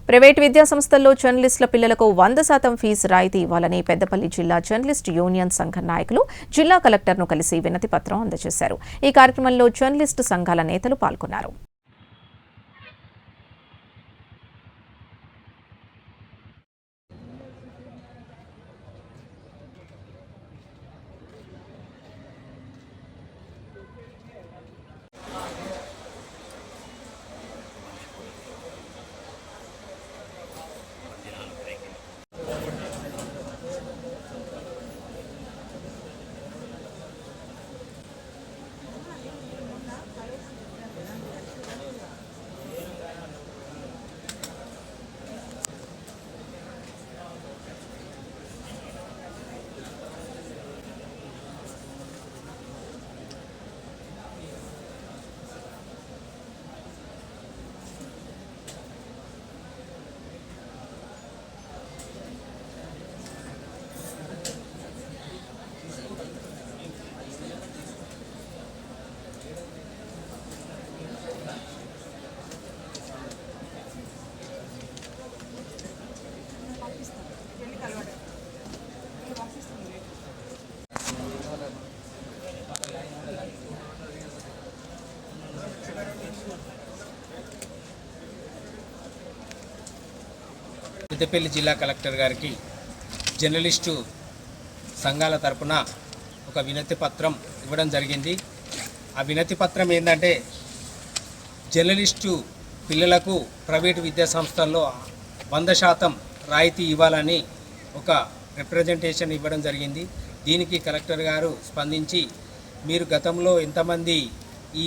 Private విద్యా సంస్థల్లో జర్నలిస్టుల పిల్లలకు 100% ఫీజు రాయితీ ఇవ్వాలని పెద్దపల్లి జిల్లా జర్నలిస్ట్ యూనియన్ సంఘ నాయకులు జిల్లా కలెక్టర్ను కలిసి వినతి పత్రం అందజేశారు. ఈ కార్యక్రమంలో జర్నలిస్టు సంఘాల నేతలు పాల్గొన్నారు. పెద్దపల్లి జిల్లా కలెక్టర్ గారికి జర్నలిస్టు సంఘాల తరపున ఒక వినతి పత్రం ఇవ్వడం జరిగింది. ఆ వినతి పత్రం ఏంటంటే జర్నలిస్టు పిల్లలకు ప్రైవేటు విద్యా సంస్థల్లో 100% రాయితీ ఇవ్వాలని ఒక రిప్రజెంటేషన్ ఇవ్వడం జరిగింది. దీనికి కలెక్టర్ గారు స్పందించి మీరు గతంలో ఎంతమంది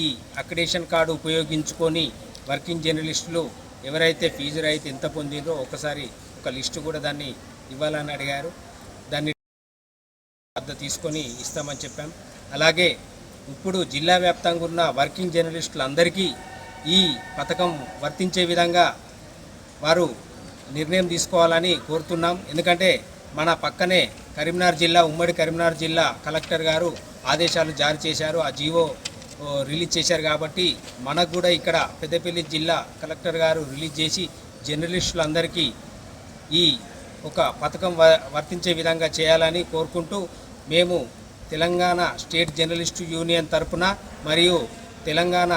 ఈ అక్రిడేషన్ కార్డు ఉపయోగించుకొని వర్కింగ్ జర్నలిస్టులు ఎవరైతే ఫీజు రాయితీ ఎంత పొందిందో ఒకసారి ఒక లిస్టు కూడా దాన్ని ఇవ్వాలని అడిగారు. దాన్ని తీసుకొని ఇస్తామని చెప్పాం. అలాగే ఇప్పుడు జిల్లా వ్యాప్తంగా ఉన్న వర్కింగ్ జర్నలిస్టులందరికీ ఈ పథకం వర్తించే విధంగా వారు నిర్ణయం తీసుకోవాలని కోరుతున్నాం. ఎందుకంటే మన పక్కనే కరీంనగర్ జిల్లా, ఉమ్మడి కరీంనగర్ జిల్లా కలెక్టర్ గారు ఆదేశాలు జారీ చేశారు, ఆ జీవో రిలీజ్ చేశారు. కాబట్టి మనకు కూడా ఇక్కడ పెద్దపల్లి జిల్లా కలెక్టర్ గారు రిలీజ్ చేసి జర్నలిస్టులందరికీ ఈ ఒక పథకం వర్తించే విధంగా చేయాలని కోరుకుంటూ మేము తెలంగాణ స్టేట్ జర్నలిస్టు యూనియన్ తరపున మరియు తెలంగాణ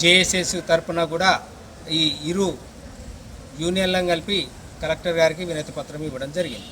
జేఎస్ఎస్ తరపున కూడా ఈ ఇరు యూనియన్లను కలిపి కలెక్టర్ గారికి వినతి పత్రం ఇవ్వడం జరిగింది.